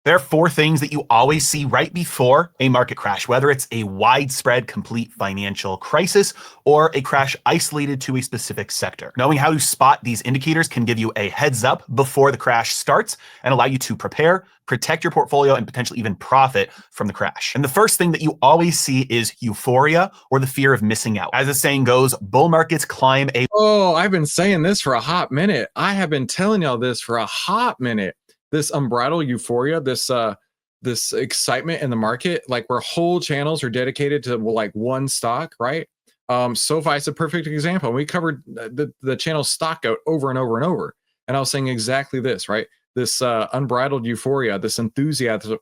There are four things that you always see right before a market crash, whether it's a widespread, complete financial crisis or a crash isolated to a specific sector. Knowing how to spot these indicators can give you a heads up before the crash starts and allow you to prepare, protect your portfolio, and potentially even profit from the crash. And the first thing that you always see is euphoria or the fear of missing out. As the saying goes, bull markets climb a... Oh, I've been saying this for a hot minute. I have been telling y'all this for a hot minute. This unbridled euphoria, this excitement in the market, like where whole channels are dedicated to like one stock, right? SoFi is a perfect example. We covered the channel stock goat over and over and over, and I was saying exactly this, right? This unbridled euphoria, this enthusiasm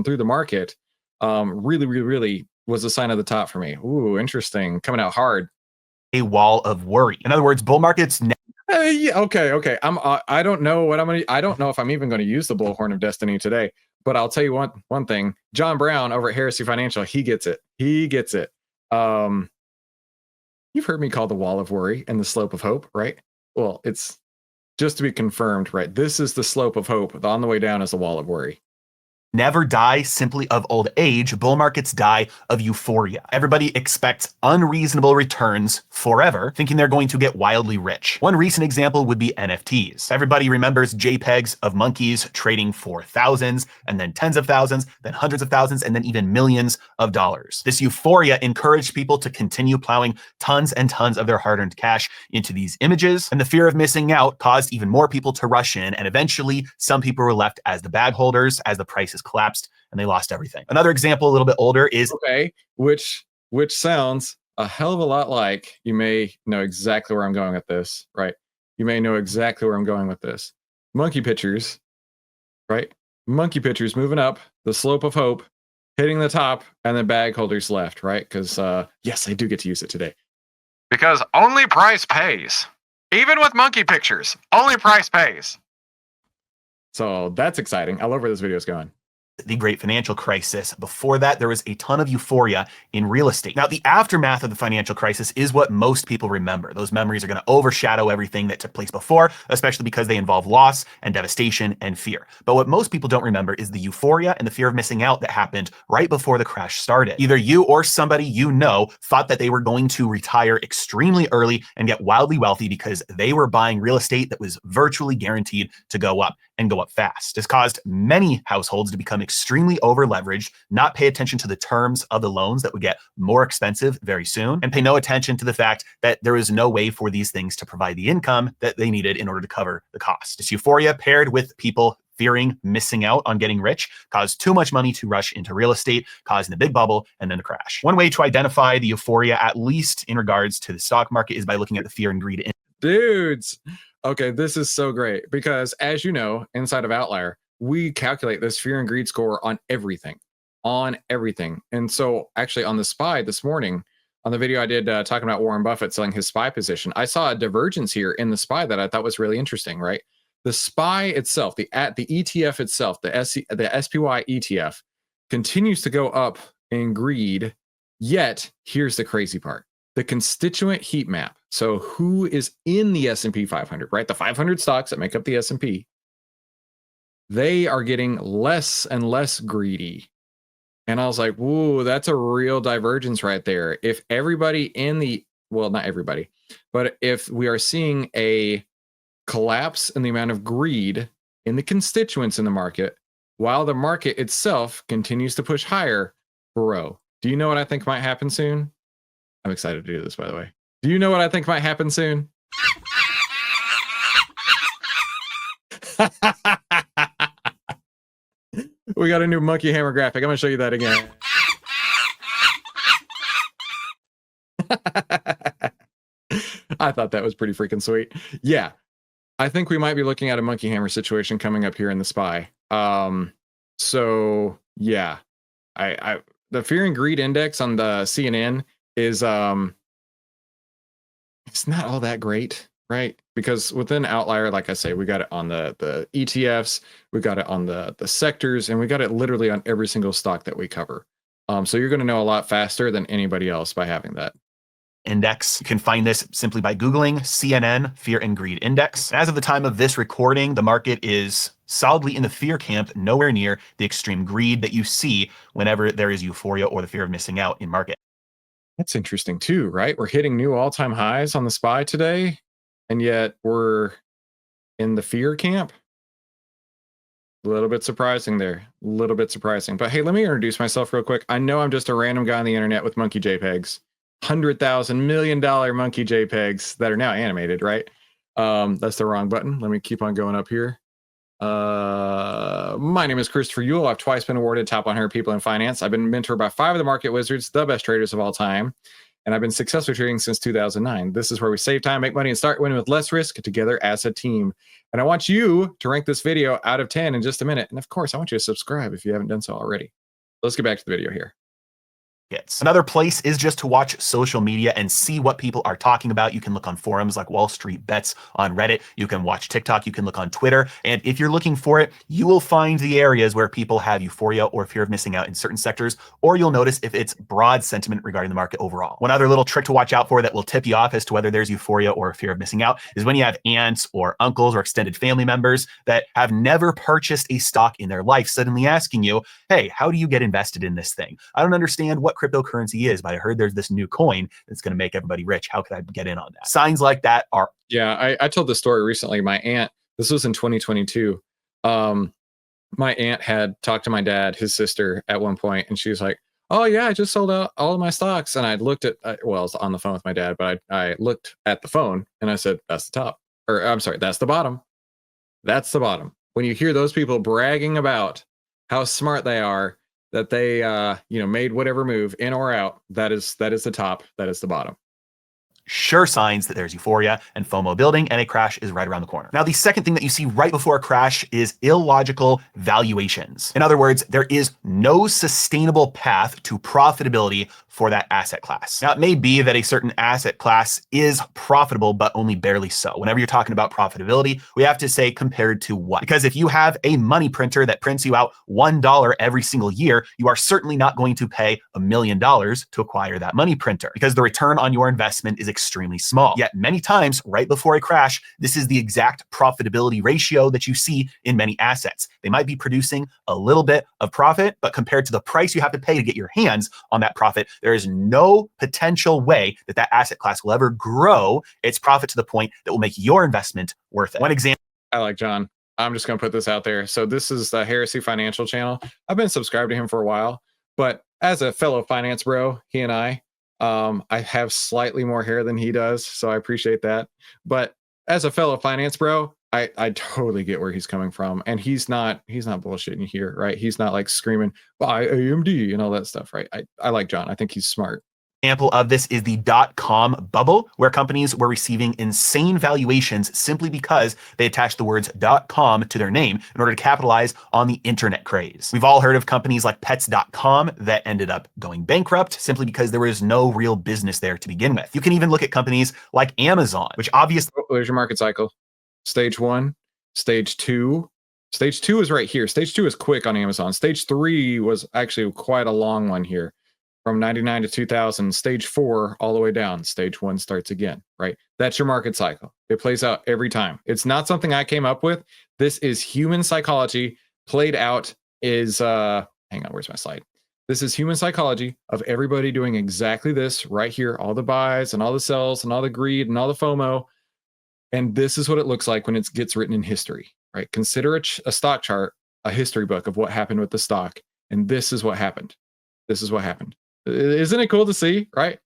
through the market, really was a sign of the top for me. Ooh, interesting, coming out hard. A wall of worry. In other words, bull markets yeah, okay. I don't know what I'm gonna. I don't know if I'm even going to use the bullhorn of destiny today. But I'll tell you one thing. John Brown over at Heresy Financial, he gets it. He gets it. You've heard me call the wall of worry and the slope of hope, right? Well, it's just to be confirmed, right? This is the slope of hope. On the way down is the wall of worry. Never die simply of old age. Bull markets die of euphoria. Everybody expects unreasonable returns forever, thinking they're going to get wildly rich. One recent example would be NFTs. Everybody remembers JPEGs of monkeys trading for thousands, and then tens of thousands, then hundreds of thousands, and then even millions of dollars. This euphoria encouraged people to continue plowing tons and tons of their hard-earned cash into these images, and the fear of missing out caused even more people to rush in, and eventually some people were left as the bag holders as the prices collapsed and they lost everything. Another example a little bit older is... Okay, which sounds a hell of a lot like, you may know exactly where I'm going with this, right? You may know exactly where I'm going with this. Monkey pictures, right? Monkey pictures moving up the slope of hope, hitting the top, and then bag holders left, right? Because yes, I do get to use it today. Because only price pays. Even with monkey pictures, only price pays. So that's exciting. I love where this video is going. The great financial crisis. Before that, there was a ton of euphoria in real estate. Now, the aftermath of the financial crisis is what most people remember. Those memories are going to overshadow everything that took place before, especially because they involve loss and devastation and fear. But what most people don't remember is the euphoria and the fear of missing out that happened right before the crash started. Either you or somebody you know thought that they were going to retire extremely early and get wildly wealthy because they were buying real estate that was virtually guaranteed to go up and go up fast. This caused many households to become extremely over leveraged, not pay attention to the terms of the loans that would get more expensive very soon, and pay no attention to the fact that there is no way for these things to provide the income that they needed in order to cover the cost. This euphoria paired with people fearing missing out on getting rich caused too much money to rush into real estate, causing the big bubble and then the crash. One way to identify the euphoria, at least in regards to the stock market, is by looking at the fear and greed. Dudes. Okay, this is so great because, as you know, inside of Outlier, we calculate this fear and greed score on everything. And so actually on the SPY this morning, on the video I did talking about Warren Buffett selling his SPY position, I saw a divergence here in the SPY that I thought was really interesting, right? The SPY itself, the ETF itself, the SPY ETF continues to go up in greed, yet here's the crazy part. The constituent heat map. So who is in the S&P 500, right? The 500 stocks that make up the S&P, they are getting less and less greedy. And I was like, whoa, that's a real divergence right there. If everybody in the, well, not everybody, but if we are seeing a collapse in the amount of greed in the constituents in the market, while the market itself continues to push higher, bro, do you know what I think might happen soon? I'm excited to do this, by the way. Do you know what I think might happen soon? We got a new monkey hammer graphic. I'm going to show you that again. I thought that was pretty freaking sweet. Yeah. I think we might be looking at a monkey hammer situation coming up here in the SPY. So yeah, the fear and greed index on the CNN is it's not all that great, right? Because within Outlier, like I say, we got it on the ETFs, we got it on the sectors, and we got it literally on every single stock that we cover. So you're going to know a lot faster than anybody else by having that. index. You can find this simply by Googling CNN Fear and Greed Index. As of the time of this recording, the market is solidly in the fear camp, nowhere near the extreme greed that you see whenever there is euphoria or the fear of missing out in market. That's interesting too, right? We're hitting new all-time highs on the SPY today, and yet we're in the fear camp. A little bit surprising there. A little bit surprising. But hey, let me introduce myself real quick. I know I'm just a random guy on the internet with monkey JPEGs. $100,000 million monkey JPEGs that are now animated, right? That's the wrong button. Let me keep on going up here. My name is Christopher Yule. I've twice been awarded top 100 people in finance. I've been mentored by 5 of the market wizards, the best traders of all time. And I've been successfully trading since 2009. This is where we save time, make money, and start winning with less risk together as a team. And I want you to rank this video out of 10 in just a minute. And of course, I want you to subscribe if you haven't done so already. Let's get back to the video here. Another place is just to watch social media and see what people are talking about. You can look on forums like Wall Street Bets on Reddit. You can watch TikTok. You can look on Twitter. And if you're looking for it, you will find the areas where people have euphoria or fear of missing out in certain sectors, or you'll notice if it's broad sentiment regarding the market overall. One other little trick to watch out for that will tip you off as to whether there's euphoria or fear of missing out is when you have aunts or uncles or extended family members that have never purchased a stock in their life suddenly asking you, hey, how do you get invested in this thing? I don't understand what cryptocurrency is, but I heard there's this new coin that's going to make everybody rich. How could I get in on that? Signs like that are... Yeah, I told this story recently. My aunt, this was in 2022. My aunt had talked to my dad, his sister, at one point, and she was like, oh yeah, I just sold out all of my stocks. And I looked at, well, I was on the phone with my dad, but I looked at the phone and I said, that's the top. Or I'm sorry, that's the bottom. That's the bottom. When you hear those people bragging about how smart they are, that they made whatever move in or out, that is the top, that is the bottom. Sure signs that there's euphoria and FOMO building and a crash is right around the corner. Now, the second thing that you see right before a crash is illogical valuations. In other words, there is no sustainable path to profitability for that asset class. Now, it may be that a certain asset class is profitable, but only barely so. Whenever you're talking about profitability, we have to say compared to what? Because if you have a money printer that prints you out $1 every single year, you are certainly not going to pay $1 million to acquire that money printer because the return on your investment is extremely small. Yet many times right before a crash, this is the exact profitability ratio that you see in many assets. They might be producing a little bit of profit, but compared to the price you have to pay to get your hands on that profit, there is no potential way that that asset class will ever grow its profit to the point that will make your investment worth it. One example. I like John. I'm just going to put this out there. So this is the Heresy Financial channel. I've been subscribed to him for a while, but as a fellow finance bro, he and I have slightly more hair than he does, so I appreciate that. But as a fellow finance bro, I totally get where he's coming from, and he's not bullshitting you here, right? He's not like screaming buy AMD and all that stuff, right? I like John. I think he's smart. Example of this is the .com bubble, where companies were receiving insane valuations simply because they attached the words .com to their name in order to capitalize on the internet craze. We've all heard of companies like pets.com that ended up going bankrupt simply because there was no real business there to begin with. You can even look at companies like Amazon, which obviously... There's your market cycle. Stage 1, stage 2. Stage 2 is right here. Stage 2 is quick on Amazon. Stage 3 was actually quite a long one here. From 99 to 2000, stage 4 all the way down. Stage 1 starts again, right? That's your market cycle. It plays out every time. It's not something I came up with. This is human psychology played out is, hang on, where's my slide? This is human psychology of everybody doing exactly this right here. All the buys and all the sells and all the greed and all the FOMO. And this is what it looks like when it gets written in history, right? Consider a stock chart, a history book of what happened with the stock. And this is what happened. This is what happened. Isn't it cool to see, right?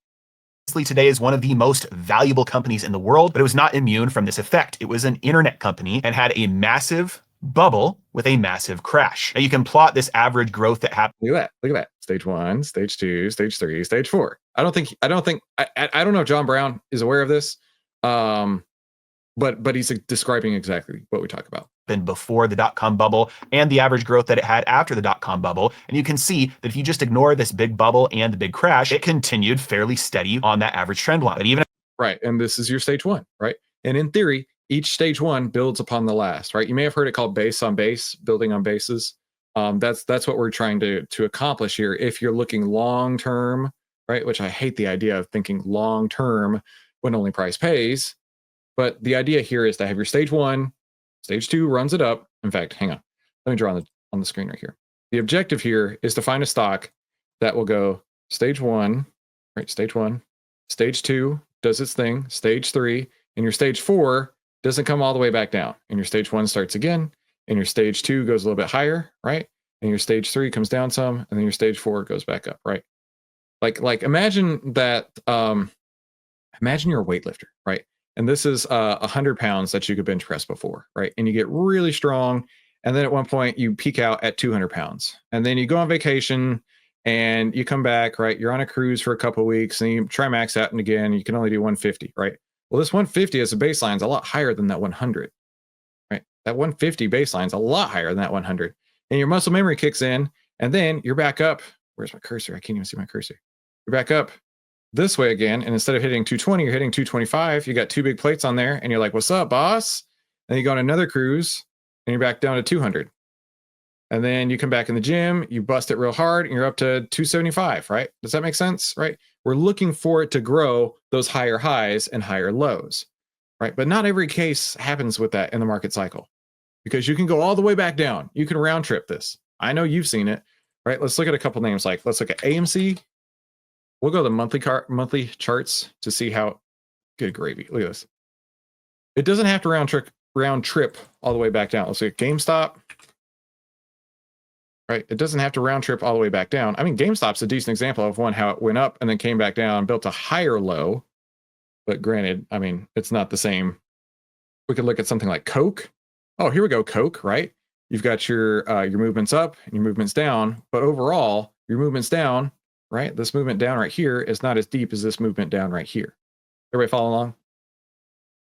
Today is one of the most valuable companies in the world, but it was not immune from this effect. It was an internet company and had a massive bubble with a massive crash. Now you can plot this average growth that happened. Look at that. Look at that. Stage 1, stage 2, stage 3, stage 4. I don't know if John Brown is aware of this. But he's describing exactly what we talk about. Before the .com bubble and the average growth that it had after the .com bubble. And you can see that if you just ignore this big bubble and the big crash, it continued fairly steady on that average trend line. But even right, and this is your stage 1, right? And in theory, each stage 1 builds upon the last, right? You may have heard it called base on base, building on bases. That's what we're trying to accomplish here. If you're looking long term right? Which I hate the idea of thinking long term when only price pays. But the idea here is to have your stage 1, stage 2 runs it up. In fact, hang on. Let me draw on the screen right here. The objective here is to find a stock that will go stage 1, right? Stage 1, stage 2 does its thing, stage 3, and your stage 4 doesn't come all the way back down. And your stage 1 starts again, and your stage 2 goes a little bit higher, right? And your stage 3 comes down some, and then your stage 4 goes back up, right? Like imagine that, imagine you're a weightlifter, right? And this is 100 pounds that you could bench press before, right? And you get really strong. And then at one point you peak out at 200 pounds. And then you go on vacation and you come back, right? You're on a cruise for a couple of weeks and you try max out and again, you can only do 150, right? Well, this 150 as a baseline is a lot higher than that 100, right? That 150 baseline is a lot higher than that 100. And your muscle memory kicks in and then you're back up. Where's my cursor? I can't even see my cursor. You're back up this way again, and instead of hitting 220, you're hitting 225. You got 2 big plates on there, and you're like, "What's up, boss?" And you go on another cruise, and you're back down to 200. And then you come back in the gym, you bust it real hard, and you're up to 275, right? Does that make sense, right? We're looking for it to grow those higher highs and higher lows, right? But not every case happens with that in the market cycle, because you can go all the way back down. You can round trip this. I know you've seen it, right? Let's look at a couple names. Like, let's look at AMC. We'll go to the monthly charts to see how. Good gravy. Look at this. It doesn't have to round trip all the way back down. Let's look at GameStop. Right. It doesn't have to round trip all the way back down. I mean, GameStop's a decent example of one, how it went up and then came back down, built a higher low. But granted, I mean, it's not the same. We could look at something like Coke. Oh, here we go. Coke, right? You've got your movements up and your movements down, but overall, your movements down, right? This movement down right here is not as deep as this movement down right here. Everybody follow along?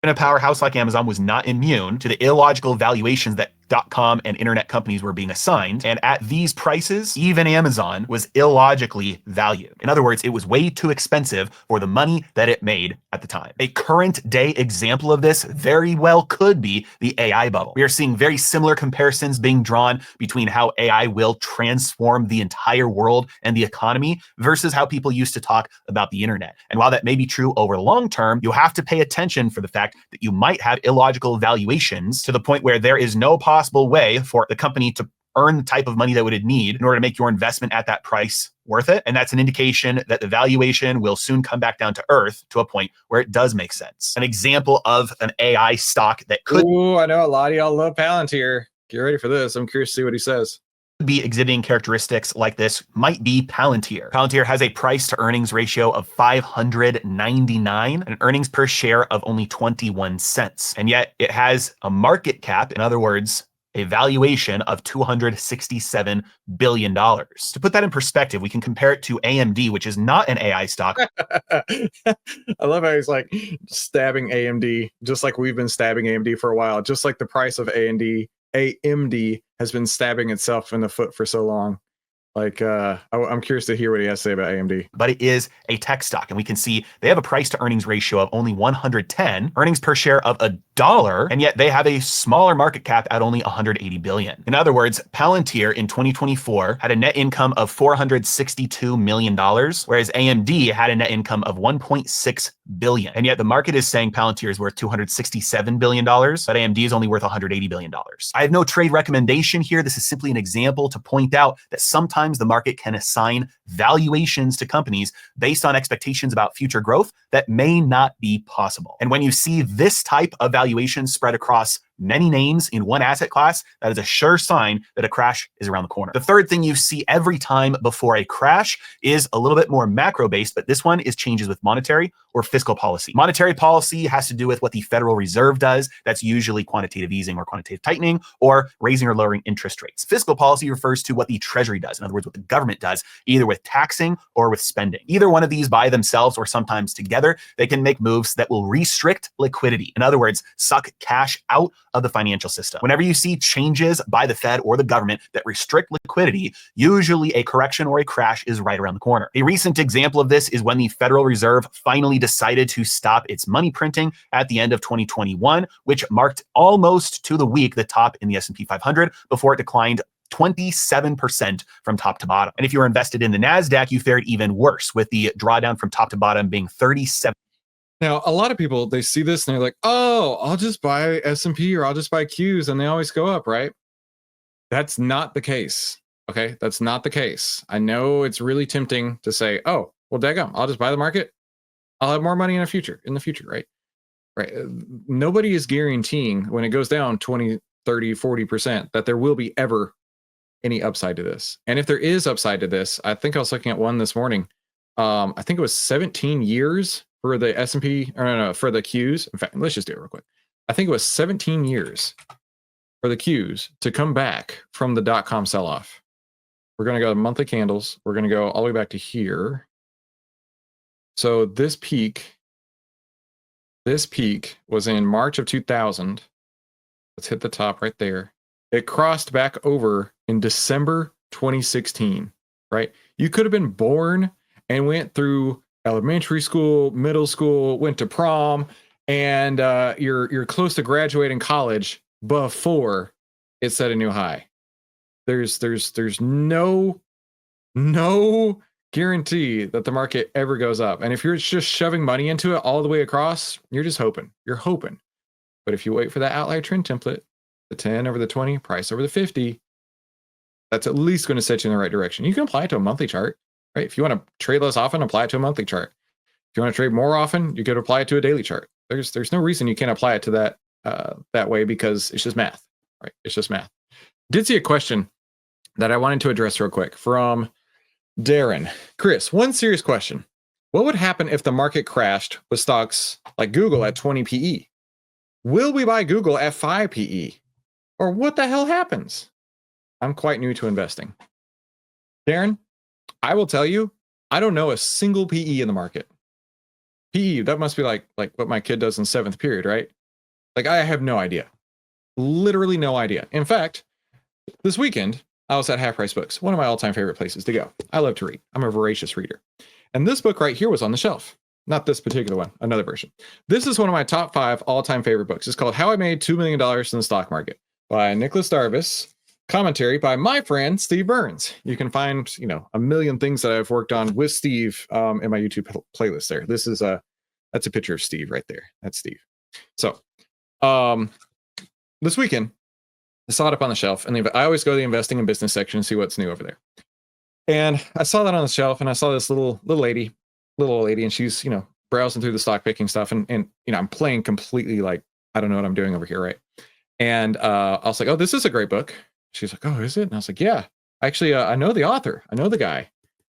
And a powerhouse like Amazon was not immune to the illogical valuations that .com and internet companies were being assigned. And at these prices, even Amazon was illogically valued. In other words, it was way too expensive for the money that it made at the time. A current day example of this very well could be the AI bubble. We are seeing very similar comparisons being drawn between how AI will transform the entire world and the economy versus how people used to talk about the internet. And while that may be true over the long term, you have to pay attention for the fact that you might have illogical valuations to the point where there is no possible way for the company to earn the type of money that it would need in order to make your investment at that price worth it. And that's an indication that the valuation will soon come back down to earth to a point where it does make sense. An example of an AI stock that could I know a lot of y'all love Palantir. Get ready for this. I'm curious to see what he says. Be exhibiting characteristics like this might be Palantir. Palantir has a price to earnings ratio of 599 and an earnings per share of only 21 cents. And yet it has a market cap, in other words, a valuation of $267 billion. To put that in perspective, we can compare it to AMD, which is not an AI stock. I love how he's like stabbing AMD, just like we've been stabbing AMD for a while, just like the price of AMD has been stabbing itself in the foot for so long. Like, I'm curious to hear what he has to say about AMD. But it is a tech stock, and we can see they have a price to earnings ratio of only 110, earnings per share of $1, and yet they have a smaller market cap at only 180 billion. In other words, Palantir in 2024 had a net income of $462 million, whereas AMD had a net income of 1.6 billion. And yet the market is saying Palantir is worth $267 billion, but AMD is only worth $180 billion. I have no trade recommendation here. This is simply an example to point out that sometimes the market can assign valuations to companies based on expectations about future growth that may not be possible. And when you see this type of valuation spread across many names in one asset class, that is a sure sign that a crash is around the corner. The third thing you see every time before a crash is a little bit more macro-based, but this one is changes with monetary or fiscal policy. Monetary policy has to do with what the Federal Reserve does. That's usually quantitative easing or quantitative tightening or raising or lowering interest rates. Fiscal policy refers to what the Treasury does. In other words, what the government does, either with taxing or with spending. Either one of these by themselves or sometimes together, they can make moves that will restrict liquidity. In other words, suck cash out of the financial system. Whenever you see changes by the Fed or the government that restrict liquidity, usually a correction or a crash is right around the corner. A recent example of this is when the Federal Reserve finally decided to stop its money printing at the end of 2021, which marked almost to the week the top in the S&P 500 before it declined 27% from top to bottom. And if you were invested in the Nasdaq, you fared even worse, with the drawdown from top to bottom being 37. Now, a lot of people, they see this and they're like, oh, I'll just buy S&P or I'll just buy Qs and they always go up, right? That's not the case. Okay, that's not the case. I know it's really tempting to say, oh, well, daggum, I'll just buy the market. I'll have more money in the future, right? Right. Nobody is guaranteeing when it goes down 20, 30, 40% that there will be ever any upside to this. And if there is upside to this, I think I was looking at one this morning. I think it was 17 years for the S&P, or no, for the Qs. In fact, let's just do it real quick. I think it was 17 years for the Qs to come back from the dot-com sell-off. We're going to go to monthly candles. We're going to go all the way back to here. So this peak was in March of 2000. Let's hit the top right there. It crossed back over in December 2016, right? You could have been born and went through elementary school, middle school, went to prom, and you're close to graduating college before it set a new high. There's no guarantee that the market ever goes up. And if you're just shoving money into it all the way across, you're just hoping. You're hoping. But if you wait for that outlier trend template, the 10 over the 20, price over the 50, that's at least going to set you in the right direction. You can apply it to a monthly chart, right? If you want to trade less often, apply it to a monthly chart. If you want to trade more often, you could apply it to a daily chart. There's no reason you can't apply it to that way, because it's just math, right? It's just math. Did see a question that I wanted to address real quick from Darren. Chris, one serious question. What would happen if the market crashed with stocks like Google at 20 PE? Will we buy Google at 5 PE? Or what the hell happens? I'm quite new to investing. Darren, I will tell you, I don't know a single PE in the market. PE, that must be like what my kid does in 7th period, right? Like, I have no idea. Literally no idea. In fact, this weekend, I was at Half Price Books, one of my all-time favorite places to go. I love to read. I'm a voracious reader. And this book right here was on the shelf. Not this particular one, another version. This is one of my top 5 all-time favorite books. It's called How I Made $2 Million in the Stock Market by Nicholas Darvis, commentary by my friend Steve Burns. You can find, a million things that I've worked on with Steve in my YouTube playlist there. This is that's a picture of Steve right there. That's Steve. So this weekend, I saw it up on the shelf, and I always go to the investing and business section and see what's new over there. And I saw that on the shelf, and I saw this little old lady, and she's, browsing through the stock picking stuff, and I'm playing completely like I don't know what I'm doing over here, right? And I was like, oh, this is a great book. She's like, oh, is it? And I was like, yeah, actually, I know the author, I know the guy.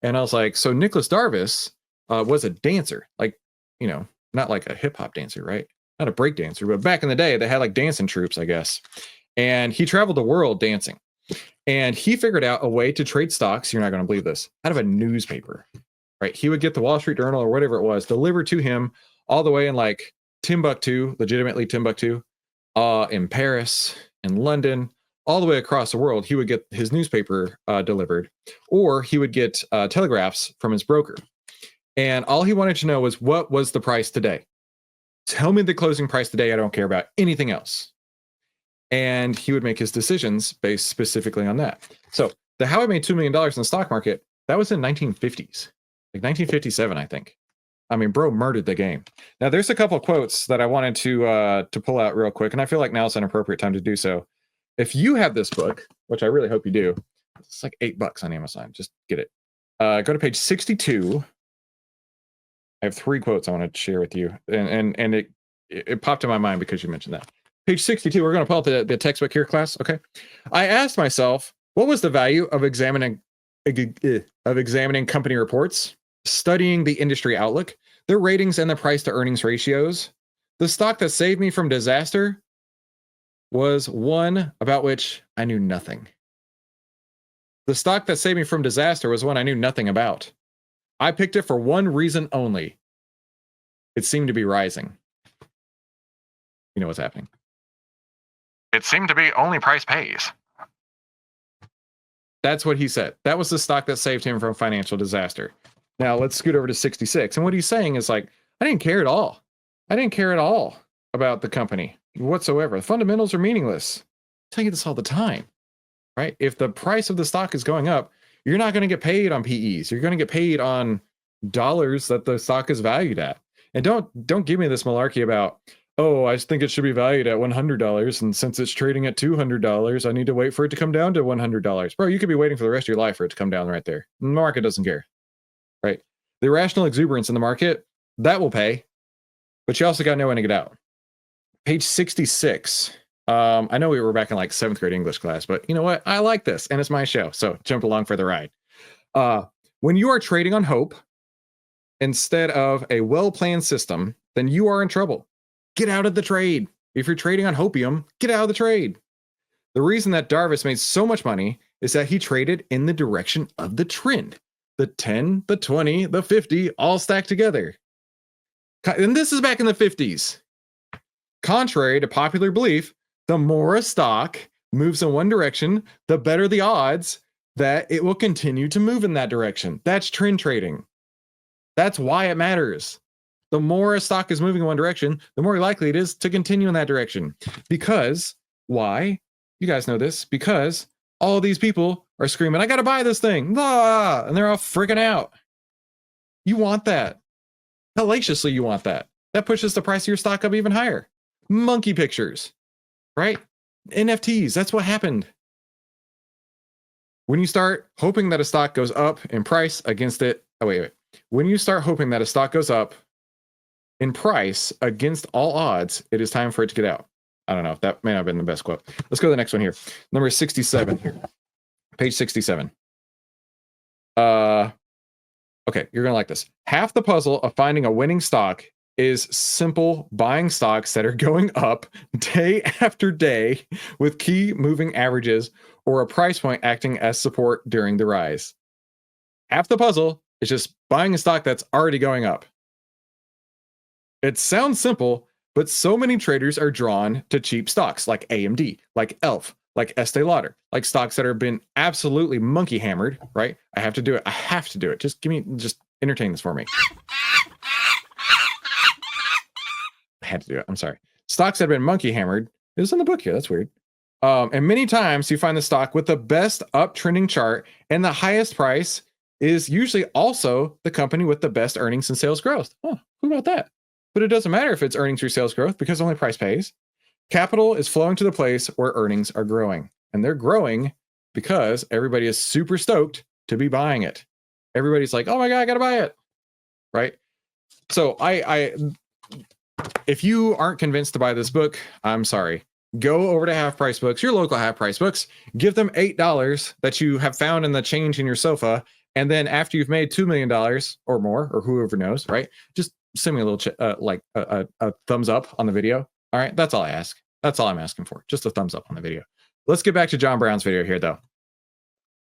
And I was like, so Nicholas Darvis was a dancer, like, not like a hip hop dancer, right? Not a break dancer, but back in the day, they had like dancing troops, I guess. And he traveled the world dancing. And he figured out a way to trade stocks, you're not going to believe this, out of a newspaper, right? He would get the Wall Street Journal or whatever it was delivered to him all the way in like Timbuktu, legitimately Timbuktu, in Paris, in London, all the way across the world. He would get his newspaper delivered, or he would get telegraphs from his broker. And all he wanted to know was, what was the price today? Tell me the closing price today. I don't care about anything else. And he would make his decisions based specifically on that. So the How I Made $2 million in the stock market, that was in 1950s, like 1957, I think. I mean, bro murdered the game. Now, there's a couple of quotes that I wanted to pull out real quick, and I feel like now's an appropriate time to do so. If you have this book, which I really hope you do, it's like $8 on Amazon. Just get it. Go to page 62. I have 3 quotes I want to share with you, and it popped in my mind because you mentioned that. Page 62, we're going to pull up the textbook here, class. Okay. I asked myself, what was the value of examining company reports, studying the industry outlook, their ratings, and the price to earnings ratios? The stock that saved me from disaster was one about which I knew nothing. The stock that saved me from disaster was one I knew nothing about. I picked it for one reason only. It seemed to be rising. You know what's happening. It seemed to be only price pays. That's what he said. That was the stock that saved him from financial disaster. Now let's scoot over to 66. And what he's saying is like, I didn't care at all. I didn't care at all about the company whatsoever. The fundamentals are meaningless. I tell you this all the time. right? If the price of the stock is going up, you're not going to get paid on PEs. You're going to get paid on dollars that the stock is valued at. And don't give me this malarkey about, oh, I think it should be valued at $100, and since it's trading at $200, I need to wait for it to come down to $100. Bro, you could be waiting for the rest of your life for it to come down right there. The market doesn't care, right? The irrational exuberance in the market, that will pay, but you also got to know when to get out. Page 66. I know we were back in like 7th grade English class, but you know what? I like this, and it's my show, so jump along for the ride. When you are trading on hope instead of a well-planned system, then you are in trouble. Get out of the trade. If you're trading on hopium, get out of the trade. The reason that Darvis made so much money is that he traded in the direction of the trend. The 10, the 20, the 50, all stacked together. And this is back in the 50s. Contrary to popular belief, the more a stock moves in one direction, the better the odds that it will continue to move in that direction. That's trend trading. That's why it matters. The more a stock is moving in one direction, the more likely it is to continue in that direction. Because, why? You guys know this. Because all these people are screaming, I got to buy this thing. Ah! And they're all freaking out. You want that. Hellaciously, you want that. That pushes the price of your stock up even higher. Monkey pictures, right? NFTs, that's what happened. When you start hoping that a stock goes up in price against it, when you start hoping that a stock goes up in price against all odds, it is time for it to get out. I don't know. That may not have been the best quote. Let's go to the next one here. Number 67 here. Page 67. Okay, you're going to like this. Half the puzzle of finding a winning stock is simple buying stocks that are going up day after day with key moving averages or a price point acting as support during the rise. Half the puzzle is just buying a stock that's already going up. It sounds simple, but so many traders are drawn to cheap stocks like AMD, like ELF, like Estee Lauder, like stocks that have been absolutely monkey hammered, right? I have to do it. I have to do it. Just entertain this for me. I had to do it. I'm sorry. Stocks that have been monkey hammered. It was in the book here. That's weird. And many times you find the stock with the best uptrending chart and the highest price is usually also the company with the best earnings and sales growth. Oh, who about that? But it doesn't matter if it's earnings or sales growth because only price pays. Capital is flowing to the place where earnings are growing. And they're growing because everybody is super stoked to be buying it. Everybody's like, oh my God, I got to buy it. Right? So if you aren't convinced to buy this book, I'm sorry. Go over to Half Price Books, your local Half Price Books, give them $8 that you have found in the change in your sofa. And then after you've made $2 million or more, or whoever knows, right? Just send me a little a thumbs up on the video. All right, that's all I ask. That's all I'm asking for. Just a thumbs up on the video. Let's get back to John Brown's video here, though.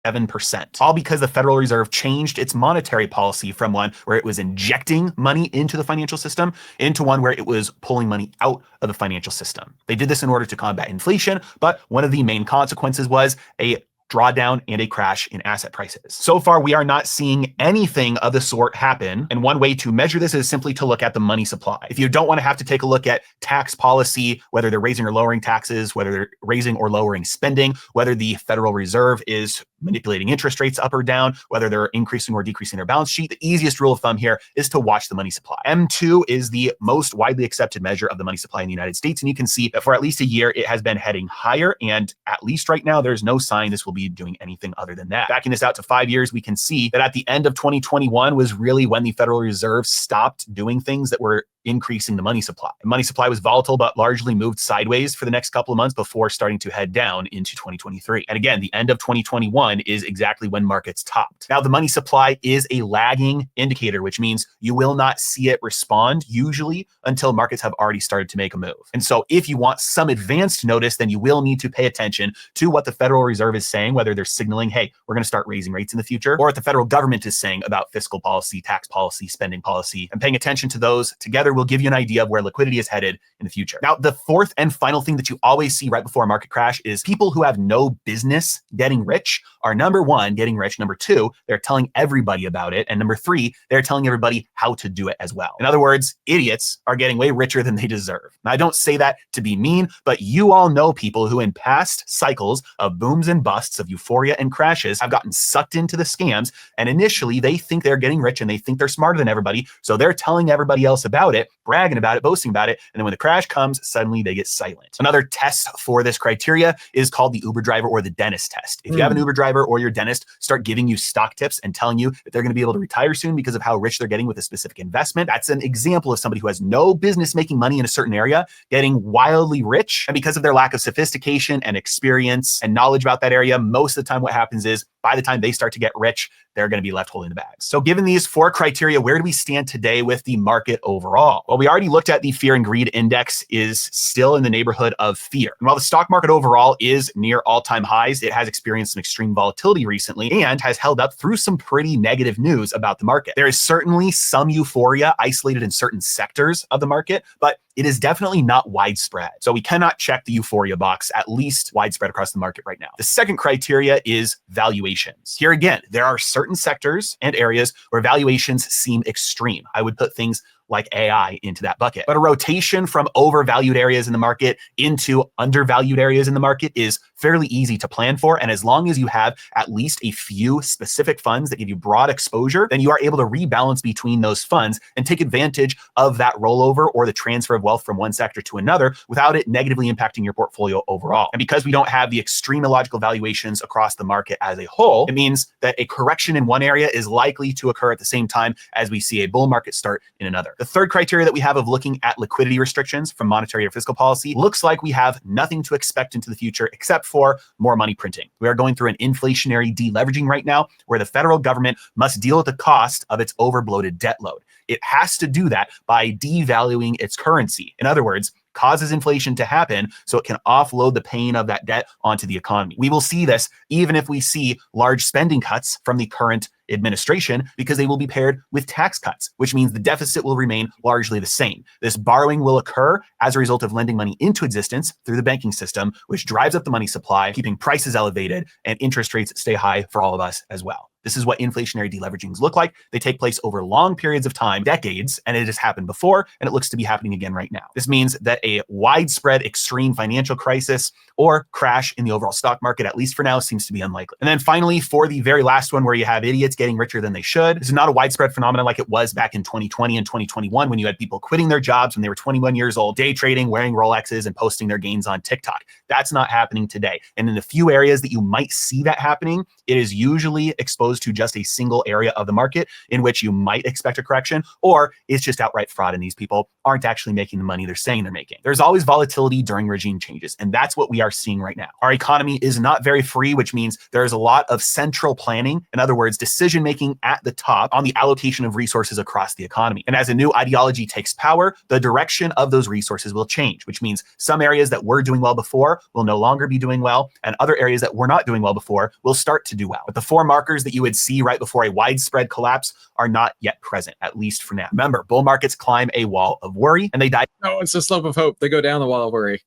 7%. All because the Federal Reserve changed its monetary policy from one where it was injecting money into the financial system into one where it was pulling money out of the financial system. They did this in order to combat inflation, but one of the main consequences was a drawdown and a crash in asset prices. So far, we are not seeing anything of the sort happen. And one way to measure this is simply to look at the money supply. If you don't want to have to take a look at tax policy, whether they're raising or lowering taxes, whether they're raising or lowering spending, whether the Federal Reserve is manipulating interest rates up or down, whether they're increasing or decreasing their balance sheet, the easiest rule of thumb here is to watch the money supply. M2 is the most widely accepted measure of the money supply in the United States. And you can see that for at least a year, it has been heading higher. And at least right now, there's no sign this will be doing anything other than that. Backing this out to 5 years, we can see that at the end of 2021 was really when the Federal Reserve stopped doing things that were increasing the money supply. The money supply was volatile, but largely moved sideways for the next couple of months before starting to head down into 2023. And again, the end of 2021 is exactly when markets topped. Now, the money supply is a lagging indicator, which means you will not see it respond usually until markets have already started to make a move. And so if you want some advanced notice, then you will need to pay attention to what the Federal Reserve is saying, whether they're signaling, hey, we're going to start raising rates in the future, or what the federal government is saying about fiscal policy, tax policy, spending policy, and paying attention to those together will give you an idea of where liquidity is headed in the future. Now, the fourth and final thing that you always see right before a market crash is people who have no business getting rich are number one, getting rich. Number two, they're telling everybody about it. And number three, they're telling everybody how to do it as well. In other words, idiots are getting way richer than they deserve. Now, I don't say that to be mean, but you all know people who in past cycles of booms and busts, of euphoria and crashes, have gotten sucked into the scams. And initially they think they're getting rich and they think they're smarter than everybody. So they're telling everybody else about it, bragging about it, boasting about it. And then when the crash comes, suddenly they get silent. Another test for this criteria is called the Uber driver or the dentist test. If you have an Uber driver or your dentist start giving you stock tips and telling you that they're going to be able to retire soon because of how rich they're getting with a specific investment, that's an example of somebody who has no business making money in a certain area, getting wildly rich. And because of their lack of sophistication and experience and knowledge about that area, most of the time what happens is by the time they start to get rich, they're going to be left holding the bags. So given these four criteria, where do we stand today with the market overall? Well, we already looked at the fear and greed index is still in the neighborhood of fear. And while the stock market overall is near all-time highs, it has experienced some extreme volatility recently and has held up through some pretty negative news about the market. There is certainly some euphoria isolated in certain sectors of the market, but it is definitely not widespread. So we cannot check the euphoria box, at least widespread across the market right now. The second criteria is valuations. Here again, there are certain sectors and areas where valuations seem extreme. I would put things like AI into that bucket. But a rotation from overvalued areas in the market into undervalued areas in the market is fairly easy to plan for. And as long as you have at least a few specific funds that give you broad exposure, then you are able to rebalance between those funds and take advantage of that rollover or the transfer of wealth from one sector to another without it negatively impacting your portfolio overall. And because we don't have the extreme illogical valuations across the market as a whole, it means that a correction in one area is likely to occur at the same time as we see a bull market start in another. The third criteria that we have of looking at liquidity restrictions from monetary or fiscal policy looks like we have nothing to expect into the future except for more money printing. We are going through an inflationary deleveraging right now where the federal government must deal with the cost of its overbloated debt load. It has to do that by devaluing its currency. In other words, causes inflation to happen so it can offload the pain of that debt onto the economy. We will see this even if we see large spending cuts from the current administration because they will be paired with tax cuts, which means the deficit will remain largely the same. This borrowing will occur as a result of lending money into existence through the banking system, which drives up the money supply, keeping prices elevated and interest rates stay high for all of us as well. This is what inflationary deleveragings look like. They take place over long periods of time, decades, and it has happened before, and it looks to be happening again right now. This means that a widespread extreme financial crisis or crash in the overall stock market, at least for now, seems to be unlikely. And then finally, for the very last one where you have idiots getting richer than they should, this is not a widespread phenomenon like it was back in 2020 and 2021 when you had people quitting their jobs when they were 21 years old, day trading, wearing Rolexes, and posting their gains on TikTok. That's not happening today. And in the few areas that you might see that happening, it is usually exposed to just a single area of the market in which you might expect a correction, or it's just outright fraud and these people aren't actually making the money they're saying they're making. There's always volatility during regime changes, and that's what we are seeing right now. Our economy is not very free, which means there's a lot of central planning. In other words, decision-making at the top on the allocation of resources across the economy. And as a new ideology takes power, the direction of those resources will change, which means some areas that were doing well before will no longer be doing well, and other areas that were not doing well before will start to do well. But the four markers that you would see right before a widespread collapse are not yet present, at least for now. Remember, bull markets climb a wall of worry and they die No, it's the slope of hope. They go down the wall of worry.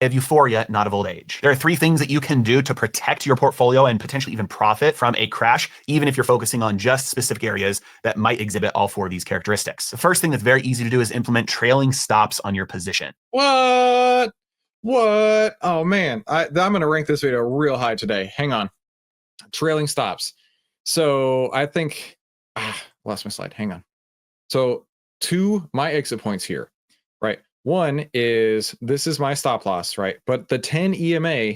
of euphoria, not of old age. There are three things that you can do to protect your portfolio and potentially even profit from a crash, even if you're focusing on just specific areas that might exhibit all four of these characteristics. The first thing that's very easy to do is implement trailing stops on your position. What? Oh man, I'm going to rank this video real high today. Hang on. Trailing stops. So I think, lost my slide. Hang on. So my exit points here, right? One is, this is my stop loss, right? But the 10 EMA,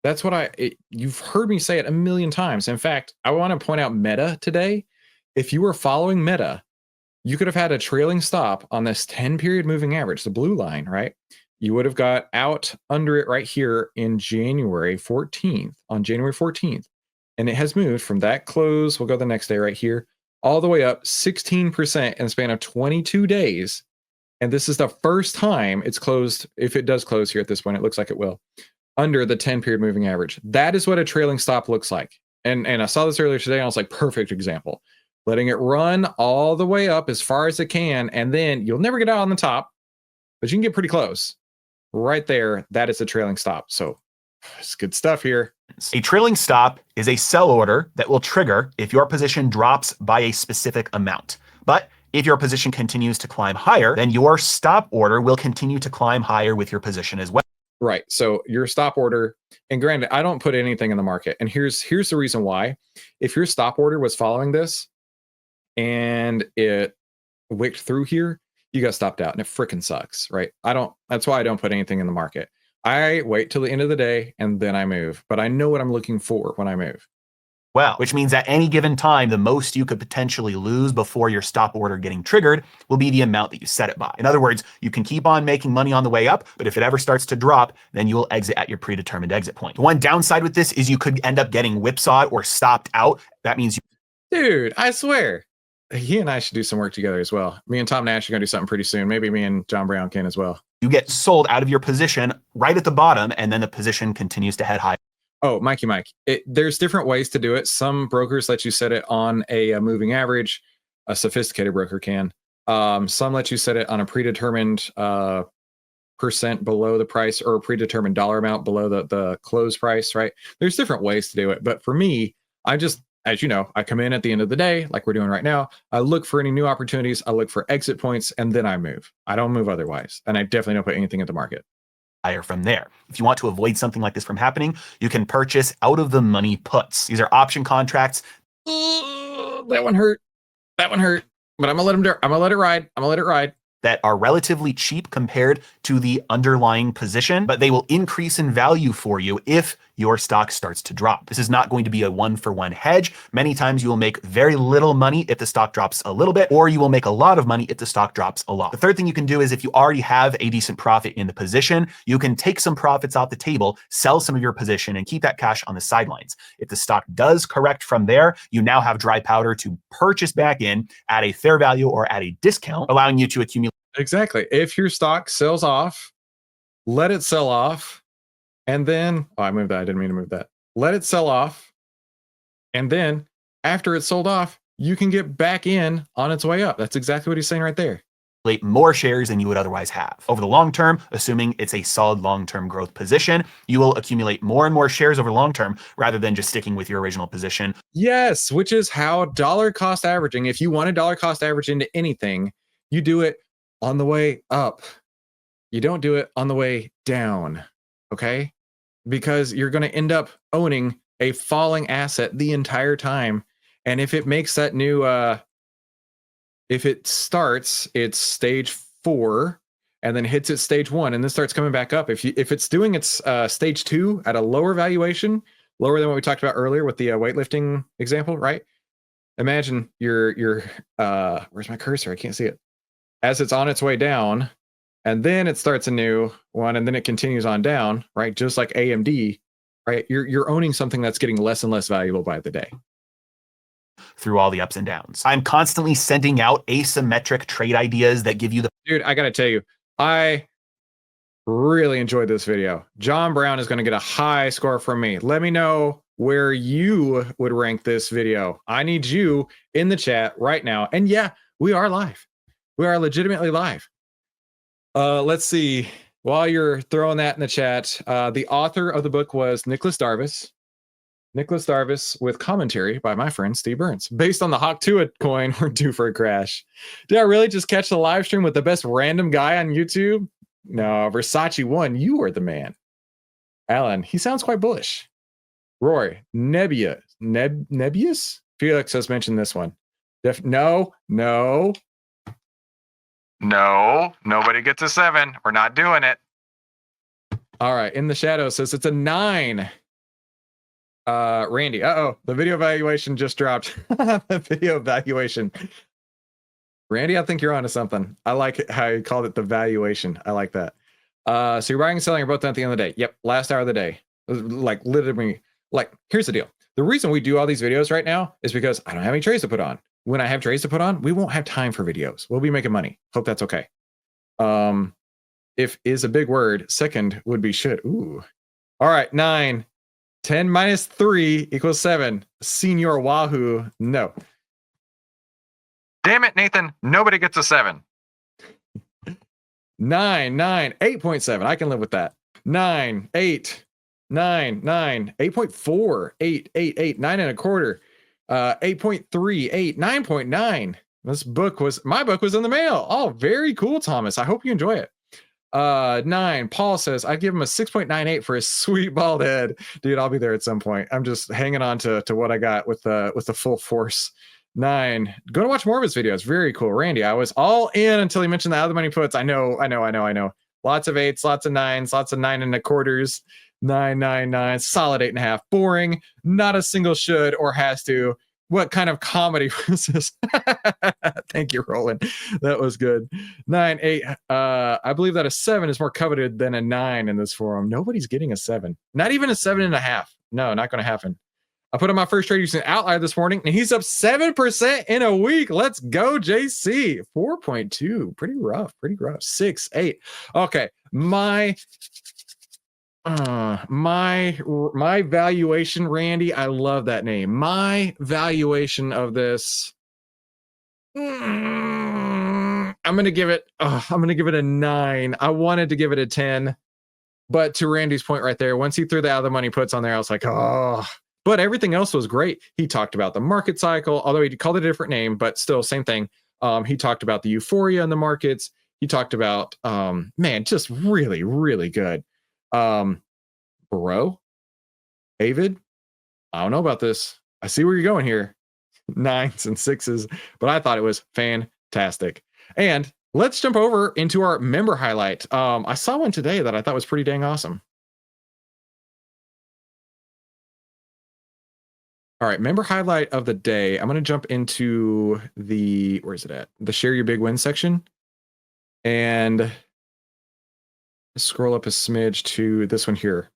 that's what you've heard me say it a million times. In fact, I want to point out Meta today. If you were following Meta, you could have had a trailing stop on this 10 period moving average, the blue line, right? You would have got out under it right here in January 14th, on January 14th. And it has moved from that close, we'll go the next day right here, all the way up 16% in the span of 22 days. And this is the first time it's closed, if it does close here at this point, it looks like it will, under the 10 period moving average. That is what a trailing stop looks like. And I saw this earlier today, and I was like, perfect example. letting it run all the way up as far as it can, and then you'll never get out on the top, but you can get pretty close. Right there, that is a trailing stop. So it's good stuff here. A trailing stop is a sell order that will trigger if your position drops by a specific amount. But if your position continues to climb higher, then your stop order will continue to climb higher with your position as well. Right. So your stop order, and granted, I don't put anything in the market. And here's the reason why. If your stop order was following this and it wicked through here, you got stopped out and it freaking sucks, right? That's why I don't put anything in the market. I wait till the end of the day and then I move, but I know what I'm looking for when I move. Well, which means at any given time, the most you could potentially lose before your stop order getting triggered will be the amount that you set it by. In other words, you can keep on making money on the way up, but if it ever starts to drop, then you will exit at your predetermined exit point. The one downside with this is you could end up getting whipsawed or stopped out. That means Dude, I swear. He and I should do some work together as well. Me and Tom Nash are going to do something pretty soon. Maybe me and John Brown can as well. you get sold out of your position right at the bottom, and then the position continues to head high. Oh, Mikey Mike, there's different ways to do it. Some brokers let you set it on a moving average. A sophisticated broker can. Some let you set it on a predetermined percent below the price, or a predetermined dollar amount below the close price, right? There's different ways to do it. But for me, I just, as you know, I come in at the end of the day, like we're doing right now. I look for any new opportunities. I look for exit points, and then I move. I don't move otherwise. And I definitely don't put anything at the market. Higher from there. If you want to avoid something like this from happening, you can purchase out of the money puts. These are option contracts. That one hurt. That one hurt. But I'm gonna let it ride. That are relatively cheap compared to the underlying position, but they will increase in value for you if your stock starts to drop. This is not going to be a one-for-one hedge. Many times you will make very little money if the stock drops a little bit, or you will make a lot of money if the stock drops a lot. The third thing you can do is if you already have a decent profit in the position, you can take some profits off the table, sell some of your position, and keep that cash on the sidelines. If the stock does correct from there, you now have dry powder to purchase back in at a fair value or at a discount, allowing you to accumulate. Exactly. If your stock sells off, let it sell off. And then, I moved that. I didn't mean to move that. Let it sell off. And then after it's sold off, you can get back in on its way up. That's exactly what he's saying right there. More shares than you would otherwise have. Over the long term, assuming it's a solid long-term growth position, you will accumulate more and more shares over long term rather than just sticking with your original position. Yes, which is how dollar cost averaging, if you want to dollar cost average into anything, you do it on the way up. You don't do it on the way down, okay? Because you're going to end up owning a falling asset the entire time. And if it makes that new, if it starts its stage 4 and then hits its stage 1 and then starts coming back up, if it's doing its stage 2 at a lower valuation, lower than what we talked about earlier with the weightlifting example, right? Imagine your where's my cursor? I can't see it. As it's on its way down, and then it starts a new one, and then it continues on down, right? Just like AMD, right? You're owning something that's getting less and less valuable by the day. Through all the ups and downs. I'm constantly sending out asymmetric trade ideas that give you the... Dude, I gotta tell you, I really enjoyed this video. John Brown is gonna get a high score from me. Let me know where you would rank this video. I need you in the chat right now. And yeah, we are live. We are legitimately live. Let's see. While you're throwing that in the chat, the author of the book was Nicholas Darvis. Nicholas Darvis with commentary by my friend Steve Burns. Based on the Hawk Tuah coin, we're due for a crash. Did I really just catch the live stream with the best random guy on YouTube? No, Versace 1, you are the man. Alan, he sounds quite bullish. Roy, Nebius? Felix has mentioned this one. No. No, nobody gets a 7. We're not doing it. All right. In the shadow says it's a 9. Randy. The video valuation just dropped. The video valuation. Randy, I think you're onto something. I like it how you called it the valuation. I like that. So you're buying and selling are both done at the end of the day. Yep. Last hour of the day. Like literally, like, here's the deal. The reason we do all these videos right now is because I don't have any trades to put on. When I have trades to put on, we won't have time for videos. We'll be making money. Hope that's okay. If is a big word, second would be should. Ooh. All right, 9. 10 minus 3 equals 7. Senior Wahoo. No. Damn it, Nathan. Nobody gets a 7. 8.7. I can live with that. 9, 8, 9, 9, 8.4, 8, 8, 8, 9 and a quarter, 8.3, 8, 9.9. My book was in the mail. Oh, very cool, Thomas. I hope you enjoy it. 9. Paul says, I'd give him a 6.98 for his sweet bald head. Dude, I'll be there at some point. I'm just hanging on to what I got with the full force. 9. Go to watch more of his videos. Very cool. Randy, I was all in until he mentioned the other money puts. I know. Lots of 8s, lots of 9s, lots of 9 and a quarters. 9, 9, 9. Solid 8.5. Boring. Not a single should or has to. What kind of comedy was this? Thank you, Roland. That was good. 9, 8. I believe that a 7 is more coveted than a 9 in this forum. Nobody's getting a 7. Not even a 7.5. No, not going to happen. I put on my first trade using Outlier this morning, and he's up 7% in a week. Let's go, JC. 4.2. Pretty rough. 6, 8. Okay. My valuation, Randy, I love that name. My valuation of this, I'm gonna give it a 9. I wanted to give it a 10, but to Randy's point right there, once he threw the other money puts on there, I was like, oh. But everything else was great. He talked about the market cycle, although he called it a different name, but still same thing. He talked about the euphoria in the markets. He talked about just really, really good. Bro, David, I don't know about this. I see where you're going here. 9s and 6s, but I thought it was fantastic. And let's jump over into our member highlight. I saw one today that I thought was pretty dang awesome. All right, member highlight of the day. I'm going to jump into where's it at? The share your big win section. And scroll up a smidge to this one here.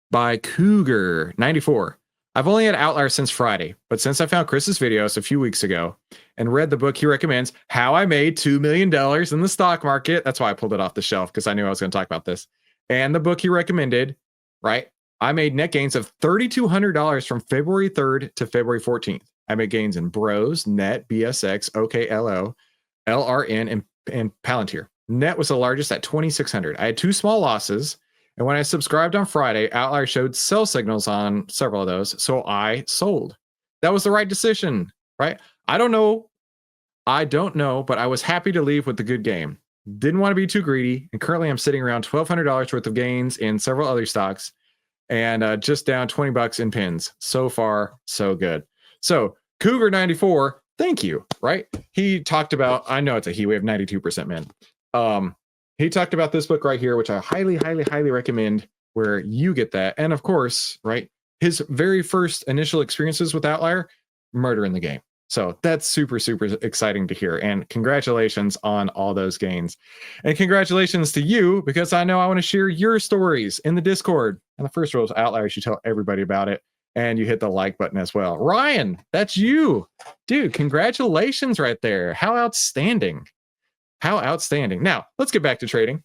By Cougar 94. I've only had Outlier since Friday, but since I found Chris's videos a few weeks ago and read the book he recommends, How I Made $2 Million in the Stock Market. That's why I pulled it off the shelf, because I knew I was going to talk about this. And the book he recommended, right? I made net gains of $3,200 from February 3rd to February 14th. I made gains in Bros, Net, BSX, OKLO, LRN, and Palantir. Net was the largest at $2,600. I had 2 small losses. And when I subscribed on Friday, Outlier showed sell signals on several of those. So I sold. That was the right decision, right? I don't know, but I was happy to leave with the good game. Didn't want to be too greedy. And currently I'm sitting around $1,200 worth of gains in several other stocks. And just down $20 in pins. So far, so good. So Cougar 94, thank you, right? He talked about, I know it's a he, we have 92% men. He talked about this book right here, which I highly, highly, highly recommend, where you get that. And of course, right, his very first initial experiences with Outlier, murder in the game. So that's super, super exciting to hear. And congratulations on all those gains. And congratulations to you, because I know I want to share your stories in the Discord. And the first rule is Outlier, you should tell everybody about it. And you hit the like button as well. Ryan, that's you. Dude, congratulations right there. How outstanding. How outstanding. Now, let's get back to trading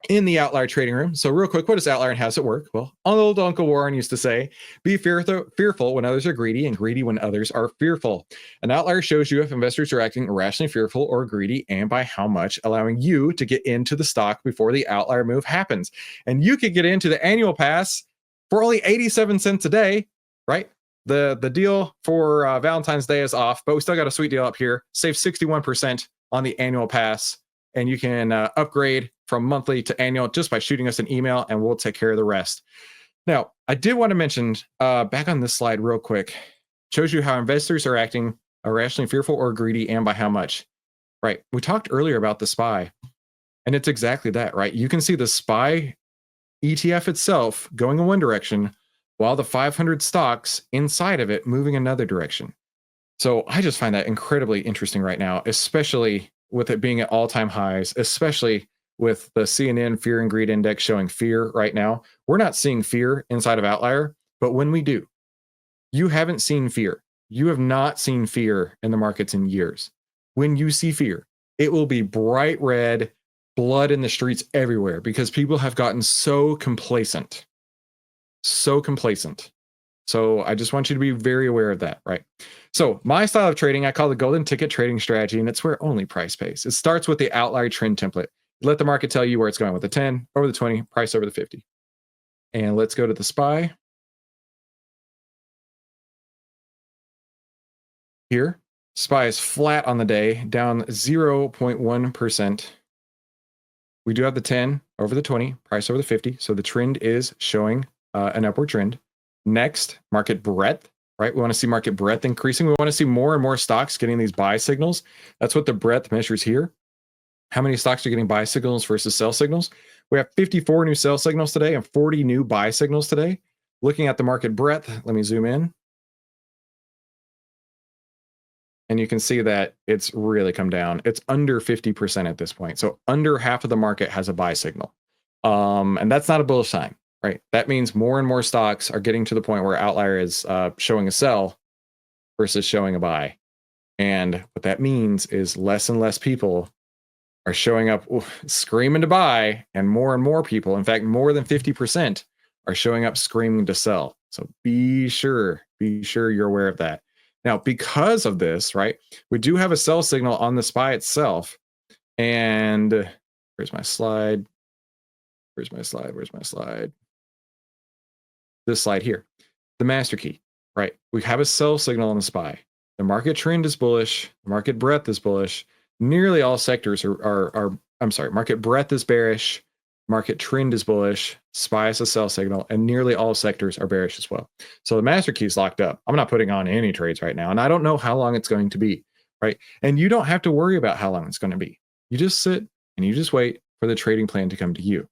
in the Outlier trading room. So real quick, what is Outlier and how does it work? Well, old Uncle Warren used to say, be fearful when others are greedy and greedy when others are fearful. An Outlier shows you if investors are acting irrationally fearful or greedy and by how much, allowing you to get into the stock before the Outlier move happens. And you could get into the annual pass for only 87 cents a day, right? The deal for Valentine's Day is off, but we still got a sweet deal up here. Save 61% on the annual pass. And you can upgrade from monthly to annual just by shooting us an email, and we'll take care of the rest. Now, I did want to mention back on this slide real quick, shows you how investors are acting irrationally fearful or greedy and by how much, right? We talked earlier about the SPY, and it's exactly that, right? You can see the SPY ETF itself going in one direction while the 500 stocks inside of it moving another direction. So I just find that incredibly interesting right now, especially with it being at all-time highs, especially with the CNN Fear and Greed Index showing fear right now. We're not seeing fear inside of Outlier, but when we do, you haven't seen fear. You have not seen fear in the markets in years. When you see fear, it will be bright red, blood in the streets everywhere because people have gotten so complacent. So complacent. So I just want you to be very aware of that, right? So my style of trading, I call the golden ticket trading strategy, and it's where only price pays. It starts with the outlier trend template. Let the market tell you where it's going with the 10, over the 20, price over the 50. And let's go to the SPY. Here, SPY is flat on the day, down 0.1%. We do have the 10 over the 20, price over the 50. So the trend is showing an upward trend. Next, market breadth, right? We want to see market breadth increasing. We want to see more and more stocks getting these buy signals. That's what the breadth measures here. How many stocks are getting buy signals versus sell signals? We have 54 new sell signals today and 40 new buy signals today. Looking at the market breadth, let me zoom in. And you can see that it's really come down. It's under 50% at this point. So under half of the market has a buy signal. And that's not a bullish sign, right? That means more and more stocks are getting to the point where outlier is showing a sell versus showing a buy. And what that means is less and less people are showing up screaming to buy, and more people, in fact, more than 50% are showing up screaming to sell. So be sure you're aware of that. Now, because of this, right, we do have a sell signal on the SPY itself. And where's my slide? Where's my slide? This slide here, the master key, right? We have a sell signal on the SPY. The market trend is bullish. The market breadth is bullish. Nearly all sectors market breadth is bearish. Market trend is bullish. SPY is a sell signal, and nearly all sectors are bearish as well. So the master key is locked up. I'm not putting on any trades right now, and I don't know how long it's going to be, right? And you don't have to worry about how long it's going to be. You just sit and you just wait for the trading plan to come to you.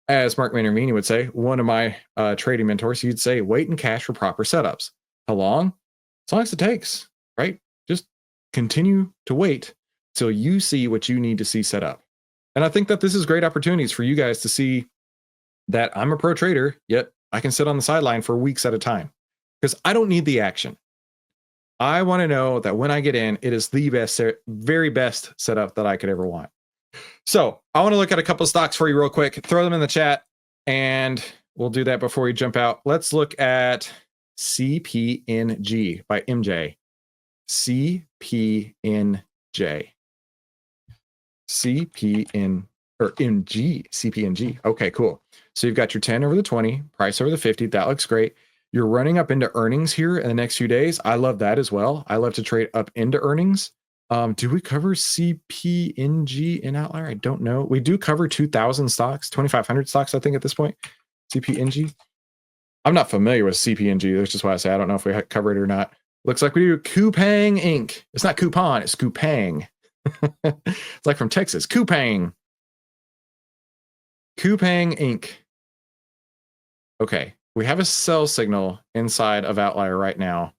As Mark Maynard would say, one of my trading mentors, he'd say, wait and cash for proper setups. How long? As long as it takes, right? Just continue to wait till you see what you need to see set up. And I think that this is great opportunities for you guys to see that I'm a pro trader, yet I can sit on the sideline for weeks at a time because I don't need the action. I want to know that when I get in, it is the best, very best setup that I could ever want. So I want to look at a couple of stocks for you real quick, throw them in the chat, and we'll do that before we jump out. Let's look at CPNG by MJ. CPNG. CPNG. Okay, cool. So you've got your 10 over the 20, price over the 50. That looks great. You're running up into earnings here in the next few days. I love that as well. I love to trade up into earnings. Do we cover CPNG in Outlier? I don't know. We do cover 2,000 stocks, 2,500 stocks, I think, at this point. CPNG. I'm not familiar with CPNG. That's just why I say I don't know if we cover it or not. Looks like we do Coupang Inc. It's not coupon, it's Coupang. It's like from Texas. Coupang Inc. Okay, we have a sell signal inside of Outlier right now.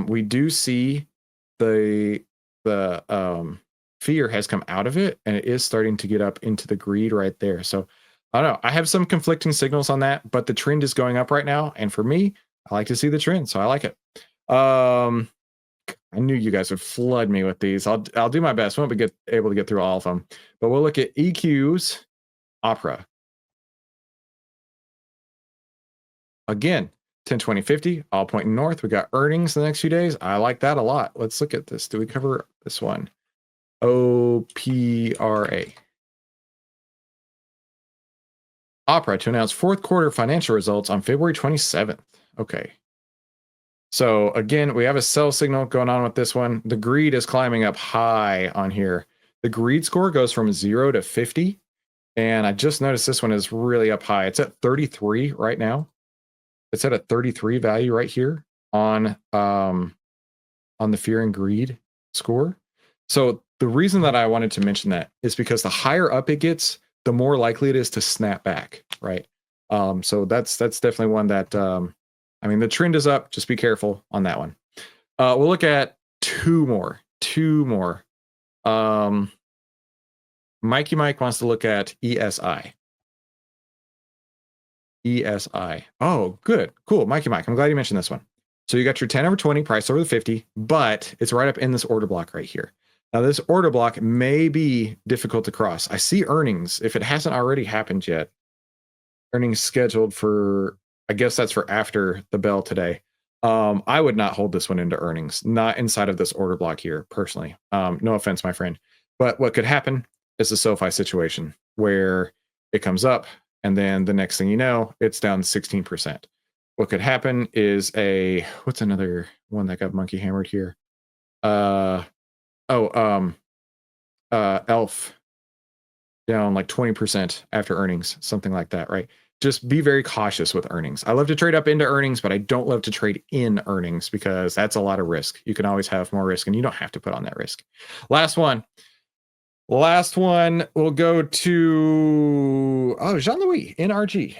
We do see the fear has come out of it, and it is starting to get up into the greed right there. So I don't know. I have some conflicting signals on that, but the trend is going up right now, and for me, I like to see the trend, so I like it. I knew you guys would flood me with these. I'll do my best. We won't be able to get through all of them, but we'll look at EQ's Opera. Again, 10, 20, 50, all pointing north. We got earnings the next few days. I like that a lot. Let's look at this. Do we cover this one? OPRA. Opera to announce fourth quarter financial results on February 27th. Okay. So again, we have a sell signal going on with this one. The greed is climbing up high on here. The greed score goes from 0 to 50. And I just noticed this one is really up high. It's at 33 right now. It's at a 33 value right here on the fear and greed score. So the reason that I wanted to mention that is because the higher up it gets, the more likely it is to snap back, right? So that's definitely one that I mean, the trend is up. Just be careful on that one. We'll look at two more. Mikey Mike wants to look at ESI. ESI. Oh, good. Cool. Mikey Mike, I'm glad you mentioned this one. So you got your 10 over 20, price over the 50, but it's right up in this order block right here. Now, this order block may be difficult to cross. I see earnings, if it hasn't already happened yet. Earnings scheduled for, I guess that's for after the bell today. I would not hold this one into earnings, not inside of this order block here, personally. No offense, my friend. But what could happen is a SoFi situation where it comes up and then the next thing you know, it's down 16%. What could happen is what's another one that got monkey hammered here? Elf down like 20% after earnings, something like that, right? Just be very cautious with earnings. I love to trade up into earnings, but I don't love to trade in earnings because that's a lot of risk. You can always have more risk and you don't have to put on that risk. Last one will go to, Jean-Louis, NRG.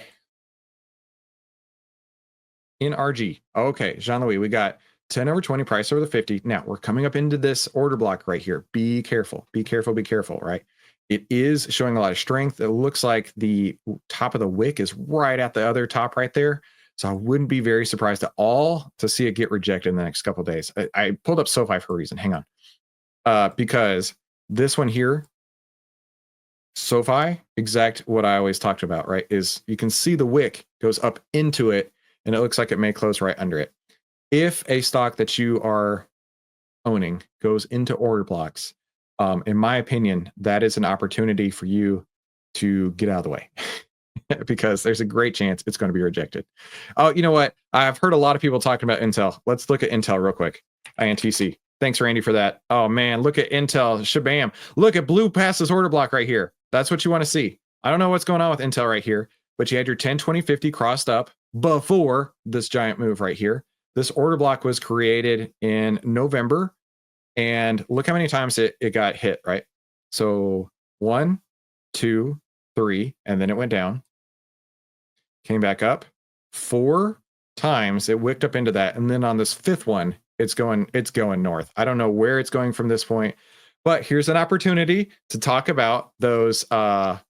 Okay, Jean-Louis, we got 10 over 20, price over the 50. Now we're coming up into this order block right here. Be careful, right? It is showing a lot of strength. It looks like the top of the wick is right at the other top right there. So I wouldn't be very surprised at all to see it get rejected in the next couple of days. I pulled up SoFi for a reason. Hang on. Because this one here, SoFi, exact what I always talked about, right? Is you can see the wick goes up into it and it looks like it may close right under it. If a stock that you are owning goes into order blocks, in my opinion, that is an opportunity for you to get out of the way because there's a great chance it's going to be rejected. Oh, you know what? I've heard a lot of people talking about Intel. Let's look at Intel real quick. INTC. Thanks, Randy, for that. Oh, man, look at Intel. Shabam. Look at blue past this order block right here. That's what you want to see. I don't know what's going on with Intel right here, but you had your 10, 20, 50 crossed up before this giant move right here. This order block was created in November. And look how many times it got hit, right? So 1, 2, 3, and then it went down. Came back up 4 times. It wicked up into that. And then on this 5th one, it's going north. I don't know where it's going from this point, but here's an opportunity to talk about those trailing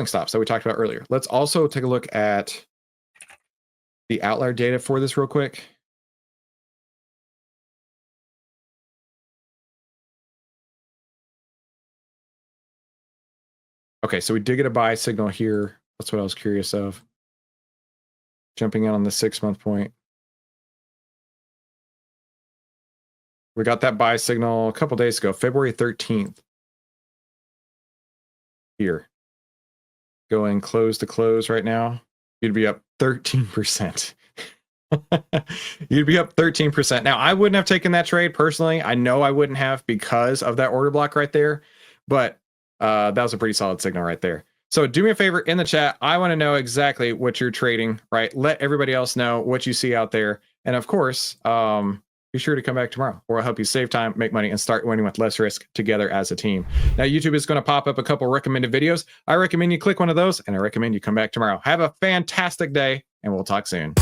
stops that we talked about earlier. Let's also take a look at the outlier data for this real quick. Okay, so we did get a buy signal here. That's what I was curious of. Jumping in on the 6-month point. We got that buy signal a couple days ago, February 13th. Here. Going close to close right now. You'd be up 13%. You'd be up 13%. Now, I wouldn't have taken that trade personally. I know I wouldn't have because of that order block right there. But that was a pretty solid signal right there. So do me a favor in the chat. I want to know exactly what you're trading, right? Let everybody else know what you see out there. And of course, be sure to come back tomorrow where I'll help you save time, make money, and start winning with less risk together as a team. Now, YouTube is going to pop up a couple recommended videos. I recommend you click one of those, and I recommend you come back tomorrow. Have a fantastic day, and we'll talk soon.